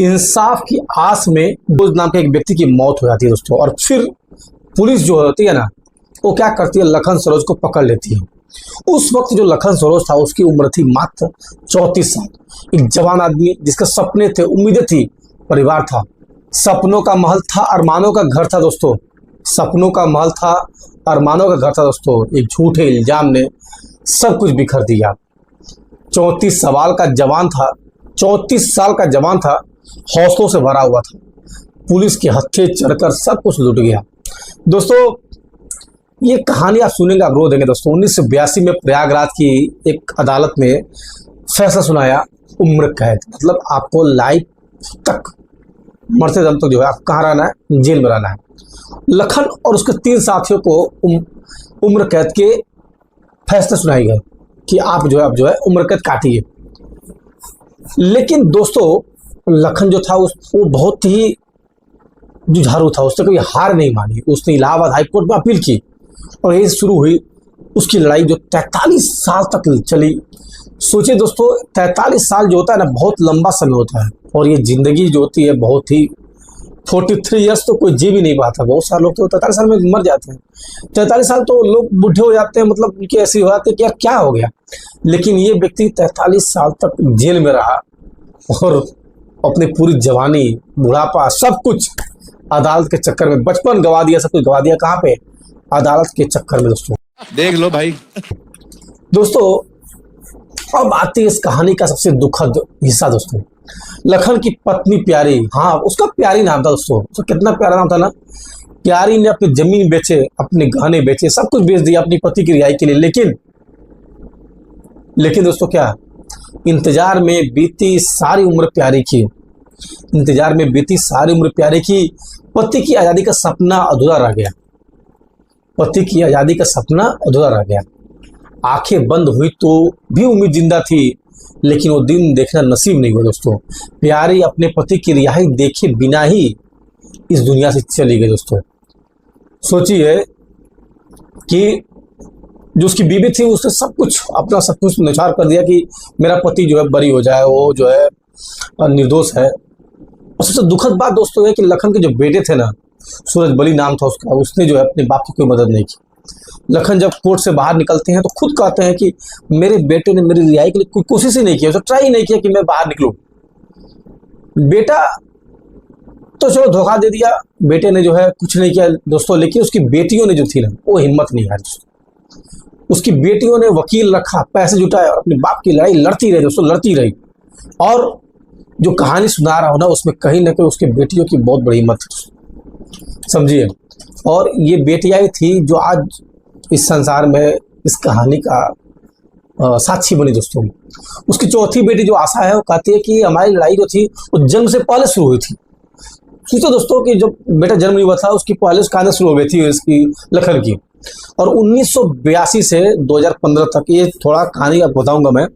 इंसाफ की आस में बोझ नाम के एक व्यक्ति की मौत हो जाती है दोस्तों। और फिर पुलिस जो होती है ना, वो क्या करती है, लखन सरोज को पकड़ लेती है। उस वक्त जो लखन सरोज था उसकी उम्र थी मात्र 34 साल। एक जवान आदमी जिसके सपने थे, उम्मीदें थी, परिवार था, सपनों का महल था, अरमानों का घर था दोस्तों। सपनों का महल था, अरमानों का घर था दोस्तों। एक झूठे इल्जाम ने सब कुछ बिखर दिया। 34 साल का जवान था, 34 साल का जवान था, हौसलों से भरा हुआ था। पुलिस के हत्थे चढ़कर सब कुछ लुट गया दोस्तों। ये कहानी आप सुनेंगे, आप रो देंगे दोस्तों। 1982 में प्रयागराज की एक अदालत ने फैसला सुनाया, उम्र कैद, मतलब आपको लाइफ तक, मरते दम तक जो है आप कहाँ रहना है, जेल में रहना है। लखन और उसके 3 साथियों को उम्र कैद के फैसले सुनाए गए कि आप जो है अब जो है उम्र कैद काटिए। लेकिन दोस्तों लखन जो था वो बहुत ही जुझारू था, उसने कभी हार नहीं मानी। उसने इलाहाबाद हाईकोर्ट में अपील की और यही शुरू हुई उसकी लड़ाई जो 43 साल तक चली। सोचिए दोस्तों, 43 साल जो होता है ना, बहुत लंबा समय होता है। और ये जिंदगी जो होती है बहुत ही, 43 ईयर्स तो कोई जी भी नहीं पाता। बहुत सारे लोग तो 43 साल में मर जाते हैं। 43 साल तो लोग बुढ़े हो जाते हैं, मतलब उनकी ऐसी हो जाती है कि यार क्या हो गया। लेकिन ये व्यक्ति 43 साल तक जेल में रहा और अपनी पूरी जवानी, बुढ़ापा, सब कुछ अदालत के चक्कर में, बचपन गवा दिया, सब कुछ गवा दिया। कहाँ पे? अदालत के चक्कर में दोस्तों। देख लो भाई। दोस्तों अब आती है इस कहानी का सबसे दुखद हिस्सा दोस्तों। लखन की पत्नी प्यारी, हाँ उसका प्यारी नाम था दोस्तों, उसका कितना प्यारा नाम था ना। प्यारी ने अपनी जमीन बेचे, अपने गहने बेचे, सब कुछ बेच दिया अपनी पति की रिहाई के लिए। लेकिन दोस्तों क्या, इंतजार में बीती सारी उम्र प्यारी की, इंतजार में बीती सारी उम्र प्यारी की, पति की आज़ादी का सपना अधूरा रह गया। पति की आज़ादी का सपना अधूरा रह गया। आंखें बंद हुई तो भी उम्मीद जिंदा थी, लेकिन वो दिन देखना नसीब नहीं हुआ दोस्तों। प्यारी अपने पति की रिहाई देखे बिना ही इस दुनिया से चली गई दोस्तों। सोचिए कि जो उसकी बीवी थी उसने सब कुछ, अपना सब कुछ न्यौछावर कर दिया कि मेरा पति जो है बरी हो जाए, वो जो है निर्दोष है। और सबसे दुखद बात दोस्तों है कि लखन के जो बेटे थे ना, सूरज बली नाम था उसका, उसने जो है अपने बाप की कोई मदद नहीं की। लखन जब कोर्ट से बाहर निकलते हैं तो खुद कहते हैं कि मेरे बेटे ने मेरी रिहाई के लिए कोई कोशिश ही नहीं की, उसने ट्राई ही नहीं किया कि मैं बाहर निकलूं। बेटा तो चलो धोखा दे दिया, बेटे ने जो है कुछ नहीं किया दोस्तों। लेकिन उसकी बेटियों ने जो थी ना, वो हिम्मत नहीं हारी दोस्तों। उसकी बेटियों ने वकील रखा, पैसे जुटाए और अपने बाप की लड़ाई लड़ती रही दोस्तों, लड़ती रही। और जो कहानी सुना रहा हूं ना, उसमें कहीं ना कहीं उसकी बेटियों की बहुत बड़ी हिम्मत समझिए। और ये बेटियां थी जो आज इस संसार में इस कहानी का साक्षी बनी दोस्तों। उसकी चौथी बेटी जो आशा है, वो कहती है कि हमारी लड़ाई जो थी वो जंग से पहले शुरू हुई थी। सोचो दोस्तों कि जब बेटा जन्म हुआ था उसकी पहले कहानी शुरू हो गई थी इसकी, लखन की। और 1982 से 2015 तक, ये थोड़ा कहानी आपको बताऊंगा मैं।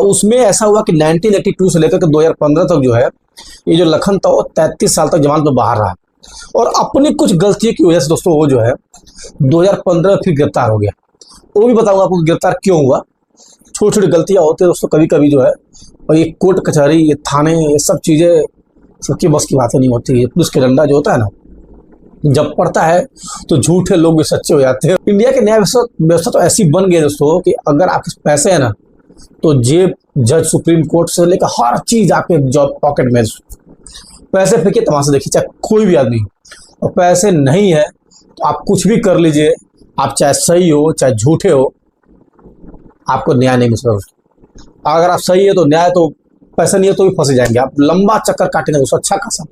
उसमें ऐसा हुआ कि 1982 से लेकर के 2015 तक जो है, ये जो लखन था वो 33 साल तक जमानत में बाहर रहा। और अपनी कुछ गलतियों की वजह से दोस्तों वो जो है 2015 फिर गिरफ्तार हो गया। वो भी बताऊंगा आपको गिरफ्तार क्यों हुआ। छोटी छोटी गलतियां होती है दोस्तों कभी कभी जो है। और ये कोर्ट कचहरी, ये थाने, ये सब चीज़ें सबकी बस की बातें नहीं होती है। पुलिस के डंडा जो होता है ना, जब पड़ता है तो झूठे लोग भी सच्चे हो जाते हैं। इंडिया के न्याय व्यवस्था तो ऐसी बन गई है दोस्तों कि अगर आपके पैसे है ना, तो जेब, जज, सुप्रीम कोर्ट से लेकर हर चीज आपके जॉब पॉकेट में। पैसे फेंकिए, तमाशा देखिए, चाहे कोई भी आदमी। और पैसे नहीं है तो आप कुछ भी कर लीजिए, आप चाहे सही हो चाहे झूठे हो, आपको न्याय नहीं मिल सकता। अगर आप सही है तो न्याय, तो पैसा नहीं है तो भी फंसे जाएंगे आप, लंबा चक्कर काटेंगे दोस्तों अच्छा खासा।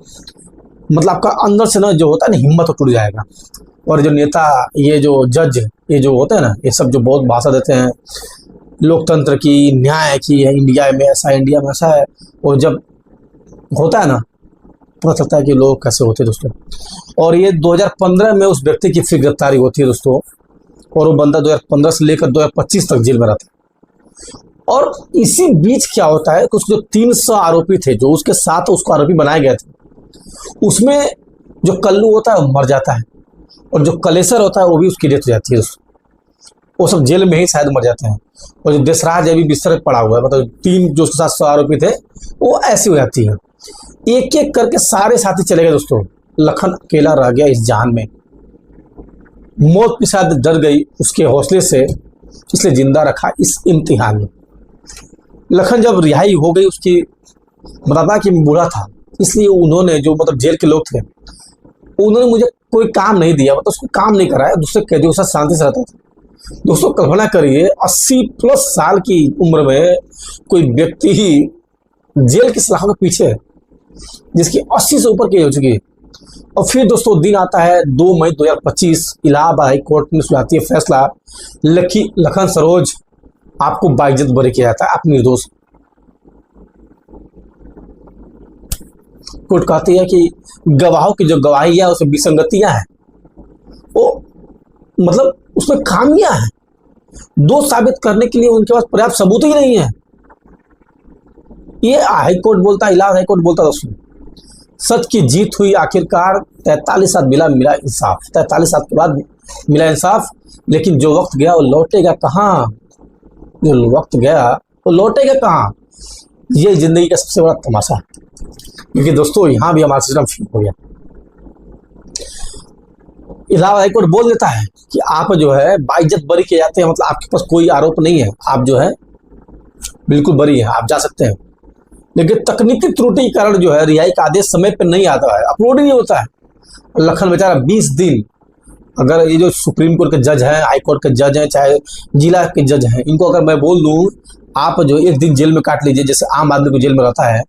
मतलब आपका अंदर से ना जो होता है ना, हिम्मत तो टूट जाएगा। और जो नेता, ये जो जज, ये जो होते हैं ना, ये सब जो बहुत भाषा देते हैं लोकतंत्र की, न्याय की, है इंडिया में ऐसा, इंडिया में ऐसा है। और जब होता है ना, पता चलता है कि लोग कैसे होते हैं दोस्तों। और ये 2015 में उस व्यक्ति की फिर गिरफ्तारी होती है दोस्तों। और वो बंदा 2015 से लेकर 2025 तक जेल में रहता है। और इसी बीच क्या होता है कि उसके जो 300 आरोपी थे, जो उसके साथ उसको आरोपी बनाए गए थे, उसमें जो कल्लू होता है वो मर जाता है, और जो कलेसर होता है वो भी उसकी डेथ हो जाती है दोस्तों। वो सब जेल में ही शायद मर जाते हैं। और जो देशराज अभी बिस्तर पर पड़ा हुआ है, मतलब 3 जो उसके साथ 100 आरोपी थे, वो ऐसी हो जाती है। एक एक करके सारे साथी चले गए दोस्तों, लखन अकेला रह गया इस जान में। मौत की शायद डर गई उसके हौसले से, इसलिए जिंदा रखा इस इम्तिहान में। लखन जब रिहाई हो गई उसकी, बताता कि मैं बूढ़ा था, इसलिए उन्होंने जो मतलब जेल के लोग थे उन्होंने मुझे कोई काम नहीं दिया, मतलब उसको काम नहीं कराया, दूसरे कैदियों के साथ शांति से रहता था। दोस्तों कल्पना करिए 80+ साल की उम्र में कोई व्यक्ति ही जेल की सलाखों के पीछे है, जिसकी 80 से ऊपर की हो चुकी है। और फिर दोस्तों दिन आता है 2 मई 2025, इलाहाबाद हाई कोर्ट में सुनाती है फैसला, लखन सरोज आपको बाइज्जत बरी किया जाता है, आप निर्दोष। कोर्ट कहती है कि गवाहों की जो गवाहियां है उसमें विसंगतियां हैं, वो मतलब उसमें खामियां हैं, दोष साबित करने के लिए उनके पास पर्याप्त सबूत ही नहीं है। ये हाई कोर्ट बोलता है, इलाहाबाद हाई कोर्ट बोलता है दोस्तों, सच की जीत हुई आखिरकार। 43 साल मिला इंसाफ, 43 साल के बाद मिला इंसाफ। लेकिन जो वक्त गया वो लौटेगा कहाँ, जो वक्त गया वो लौटेगा कहाँ, ये जिंदगी का सबसे बड़ा तमाशा है। क्योंकि दोस्तों यहाँ भी हमारा सिस्टम फेल हो गया। इलाहाबाद हाईकोर्ट बोल देता है कि आप जो है बाइज्जत बरी किए जाते हैं, मतलब आपके पास कोई आरोप नहीं है, आप जो है बिल्कुल बरी है, आप जा सकते हैं। लेकिन तकनीकी त्रुटि के कारण जो है रिहाई का आदेश समय पर नहीं आता है, अपलोड ही नहीं होता है। लखन बेचारा 20 दिन, अगर ये जो सुप्रीम कोर्ट के जज हैं, हाई कोर्ट के जज हैं, चाहे जिला के जज हैं, इनको अगर मैं बोल दूं आप जो एक दिन जेल में काट लीजिए, जैसे आम आदमी को जेल में रहता है,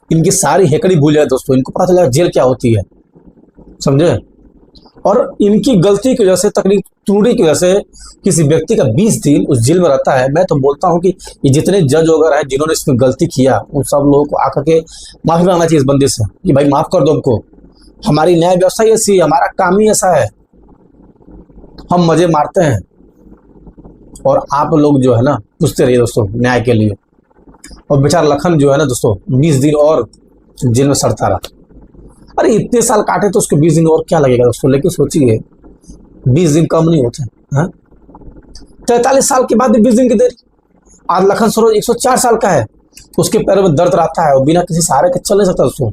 इनकी सारी हेकड़ी भूल जाए दोस्तों, इनको पता चलेगा जेल क्या होती है, समझे। और इनकी गलती की वजह से, तकनीक त्रुटि की वजह से किसी व्यक्ति का 20 दिन उस जेल में रहता है। मैं तो बोलता हूं कि ये जितने जज वगैरह हैं जिन्होंने इसमें गलती किया, उन सब लोगों को आकर के माफी मांगना चाहिए इस बंदे से कि भाई माफ कर दो हमको, हमारी न्याय व्यवस्था ही ऐसी है, हमारा काम ही ऐसा है, हम मजे मारते हैं और आप लोग जो है ना पूछते रहिए दोस्तों न्याय के लिए। और बेचारा लखन जो है ना दोस्तों 20 दिन और जेल में सड़ता रहा। अरे इतने साल काटे तो उसको 20 दिन और क्या लगेगा दोस्तों, लेकिन सोचिए 20 दिन कम नहीं होते हैं। 43 साल के बाद भी 20 दिन की देरी। आज लखन सरोज 104 साल का है, उसके पैरों में दर्द रहता है और बिना किसी सहारे के चल नहीं सकता दोस्तों,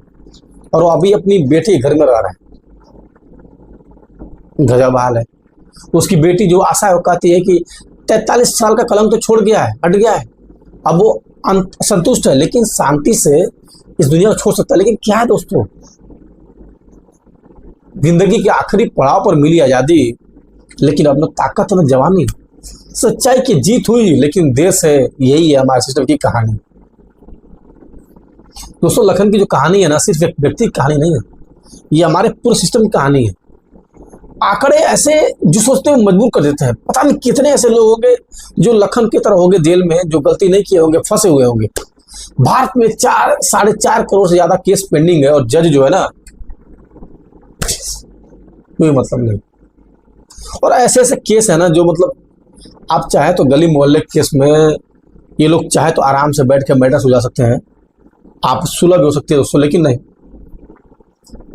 और वो अभी अपनी बेटी के घर में रह रहा है। गजब हाल है। उसकी बेटी जो आशा है वो कहती है कि 43 साल का कलम तो छोड़ गया है, हट गया है, अब वो संतुष्ट है, लेकिन शांति से इस दुनिया को छोड़ सकता है। लेकिन क्या है दोस्तों, जिंदगी के आखिरी पड़ाव पर मिली आजादी, लेकिन अब न ताकत न जवानी, सच्चाई की जीत हुई लेकिन देर से। यही है हमारे सिस्टम की कहानी दोस्तों। लखन की जो कहानी है ना, सिर्फ एक व्यक्ति की कहानी नहीं है, ये हमारे पूरे सिस्टम की कहानी है। आंकड़े ऐसे जो सोचते हुए मजबूर कर देते हैं, पता नहीं कितने ऐसे लोग होंगे जो लखन की तरह होंगे जेल में, जो गलती नहीं किए होंगे, फंसे हुए होंगे। भारत में 4.5 करोड़ से ज्यादा केस पेंडिंग है और जज जो है ना कोई मतलब नहीं। और ऐसे ऐसे केस है ना जो मतलब आप चाहे तो गली मोहल्ले केस में ये लोग चाहे तो आराम से बैठ के मैटर सुलझा सकते हैं, आप सुलह भी हो सकती है दोस्तों, लेकिन नहीं,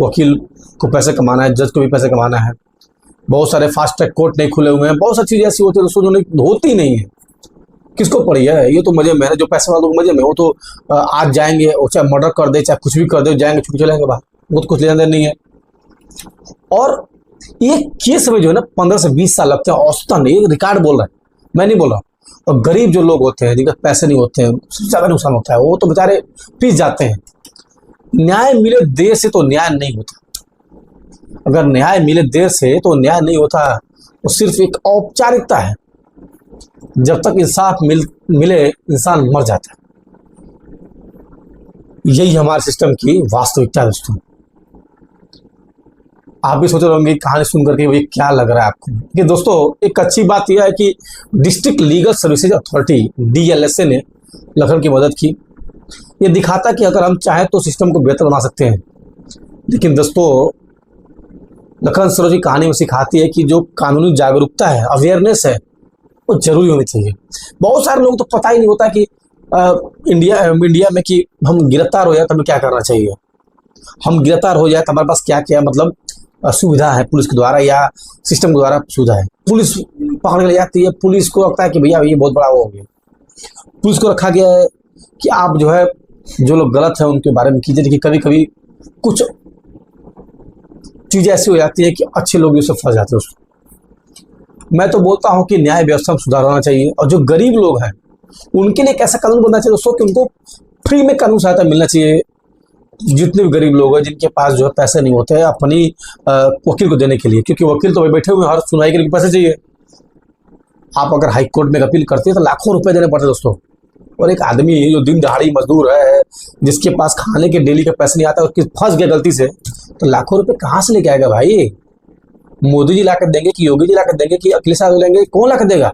वकील को पैसे कमाना है, जज को भी पैसे कमाना है। बहुत सारे फास्ट ट्रैक कोर्ट नहीं खुले हुए हैं, बहुत सारी चीजें ऐसी होती है दोस्तों जो नहीं होती नहीं है। किसको पड़ी है, ये तो मजे में है, जो पैसे वालों को मजे में, वो तो आज जाएंगे, वो चाहे मर्डर कर दे चाहे कुछ भी कर दे, जाएंगे छुट्टी चलेंगे बाहर, वो तो कुछ लेना देना नहीं है। और ये केस में जो है ना 15 से 20 साल लगते हैं औसतन, ये रिकॉर्ड बोल रहा है, मैं नहीं बोल रहा। और गरीब जो लोग होते हैं, जिनके पैसे नहीं होते हैं, सबसे ज्यादा नुकसान होता है, वो तो बेचारे पिस जाते हैं। न्याय मिले देर से तो न्याय नहीं होता, अगर न्याय मिले देर से तो न्याय नहीं होता, वो सिर्फ एक औपचारिकता है। जब तक इंसाफ मिले इंसान मर जाता है। यही हमारे सिस्टम की वास्तविकता है दोस्तों। आप भी सोच रहे होंगे कहानी सुन करके ये क्या लग रहा है आपको। कि दोस्तों एक अच्छी बात यह है कि district legal services authority DLSA ने लखन की मदद की। ये दिखाता कि अगर हम चाहें तो सिस्टम को बेहतर बना सकते हैं। लेकिन दोस्तों लखन सरोज की कहानी में सिखाती है कि जो कानूनी जागरूकता है, अवेयरनेस है, वो जरूरी होनी चाहिए। बहुत सारे लोग तो पता ही नहीं होता कि इंडिया में कि हम गिरफ्तार हो जाए तो हमें क्या करना चाहिए, हम गिरफ्तार हो जाए तो हमारे पास क्या क्या मतलब सुविधा है पुलिस के द्वारा या सिस्टम के द्वारा सुविधा है। पुलिस पकड़ ले जाती है, पुलिस को लगता है कि भैया ये बहुत बड़ा वो हो गया, पुलिस को रखा गया है कि आप जो है जो लोग गलत हैं उनके बारे में कीजिए। देखिए कभी कभी कुछ चीजें ऐसी हो जाती है कि अच्छे लोग भी उससे फंस जाते हैं उसको। मैं तो बोलता हूं कि न्याय व्यवस्था में सुधार होना चाहिए, और जो गरीब लोग हैं उनके लिए एक ऐसा कानून बनना चाहिए दोस्तों कि उनको फ्री में कानून सहायता मिलना चाहिए। जितने भी गरीब लोग हैं जिनके पास जो है पैसे नहीं होते हैं अपनी वकील को देने के लिए, क्योंकि वकील तो भाई बैठे हुए हैं, हर सुनवाई के लिए पैसे चाहिए। आप अगर हाई कोर्ट में अपील करते हैं तो लाखों रुपए देने पड़ते दोस्तों। और एक आदमी जो दिन दहाड़ी मजदूर है, जिसके पास खाने के डेली के पैसे नहीं आता, उसके फंस गया गलती से, तो लाखों रुपए कहाँ से लेके आएगा भाई? मोदी जी लाकर देंगे कि योगी जी लाकर देंगे कि अखिलेश यादव लेंगे? कौन लाकर देगा?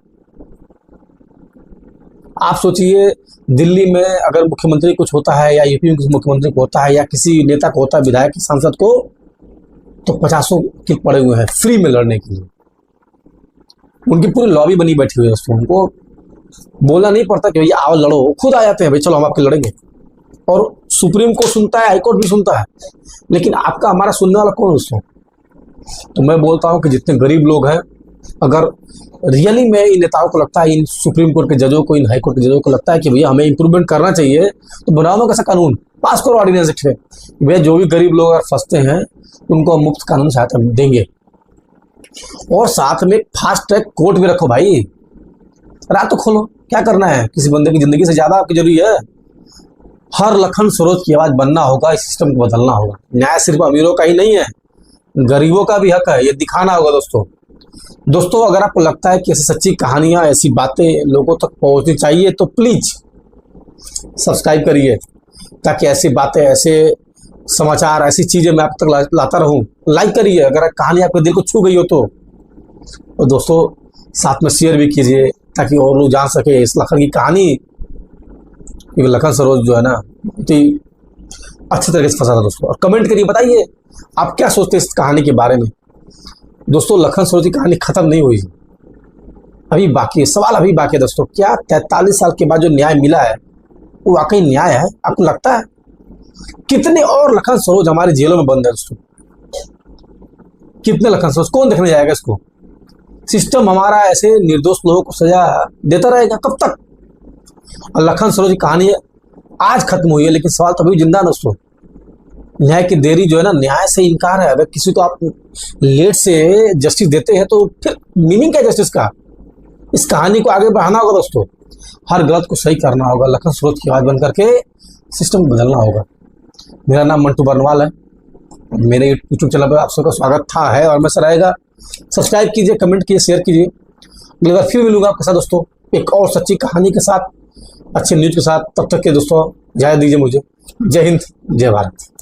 आप सोचिए, दिल्ली में अगर मुख्यमंत्री कुछ होता है, या यूपी में किसी मुख्यमंत्री को होता है, या किसी नेता को होता है, विधायक सांसद को, तो 50 वकील पड़े हुए हैं फ्री में लड़ने के लिए। उनकी पूरी लॉबी बनी बैठी हुई है दोस्तों। उनको बोलना नहीं पड़ता कि भैया आओ लड़ो, खुद आ जाते हैं, भाई चलो हम आपके लड़ेंगे। और सुप्रीम कोर्ट सुनता है, हाईकोर्ट भी सुनता है, लेकिन आपका हमारा सुनने वाला कौन दोस्तों? तो मैं बोलता हूं कि जितने गरीब लोग हैं, अगर रियली में इन नेताओं को लगता है, इन सुप्रीम कोर्ट के जजों को, इन हाई कोर्ट के जजों को लगता है कि भैया हमें इंप्रूवमेंट करना चाहिए, तो बनाओ ना कैसा कानून, पास करो ऑर्डिनेंस एक्ट में। भैया जो भी गरीब लोग अगर फंसते हैं उनको मुफ्त कानून सहायता देंगे। और साथ में फास्ट ट्रैक कोर्ट भी रखो भाई, रात तो खोलो। क्या करना है? किसी बंदे की जिंदगी से ज्यादा आपकी जरूरी है? हर लखन सरोज की आवाज बनना होगा, इस सिस्टम को बदलना होगा। न्याय सिर्फ अमीरों का ही नहीं है, गरीबों का भी हक है, ये दिखाना होगा दोस्तों। अगर आपको लगता है कि ऐसी सच्ची कहानियां, ऐसी बातें लोगों तक पहुंचनी चाहिए, तो प्लीज सब्सक्राइब करिए, ताकि ऐसी बातें, ऐसे समाचार, ऐसी चीजें मैं आप तक लाता रहूं। लाइक करिए अगर कहानी आपके दिल को छू गई हो तो। और दोस्तों साथ में शेयर भी कीजिए, ताकि और लोग जान सके इस लखन की कहानी। क्योंकि लखन सरोज जो है ना, बहुत ही अच्छे तरीके से फंसा था दोस्तों। और कमेंट करिए, बताइए आप क्या सोचते हैं इस कहानी के बारे में। दोस्तों लखन सरोज की कहानी खत्म नहीं हुई, अभी बाकी है, सवाल अभी बाकी है दोस्तों। क्या 43 साल के बाद जो न्याय मिला है वो वाकई न्याय है? आपको लगता है? कितने और लखन सरोज हमारे जेलों में बंद है दोस्तों? कितने लखन सरोज? कौन देखने जाएगा इसको? सिस्टम हमारा ऐसे निर्दोष लोगों को सजा देता रहेगा कब तक? और लखन सरोज की कहानी आज खत्म हुई है, लेकिन सवाल तो अभी जिंदा दोस्तों। न्याय की देरी जो है ना, न्याय से इनकार है। अगर किसी को आप लेट से जस्टिस देते हैं तो फिर मीनिंग क्या है जस्टिस का? इस कहानी को आगे बढ़ाना होगा दोस्तों, हर गलत को सही करना होगा, लखन सरोज की आवाज बन करके सिस्टम को बदलना होगा। मेरा नाम मंटू बर्नवाल है, मेरे यूट्यूब चैनल पर आप सबका स्वागत था, है और हमेशा रहेगा। सब्सक्राइब कीजिए, कमेंट कीजिए, शेयर कीजिए। अगली बार फिर मिलूंगा आपके साथ दोस्तों, एक और सच्ची कहानी के साथ, अच्छे न्यूज के साथ। तब तक के दोस्तों इजाजत दीजिए मुझे। जय हिंद, जय भारत।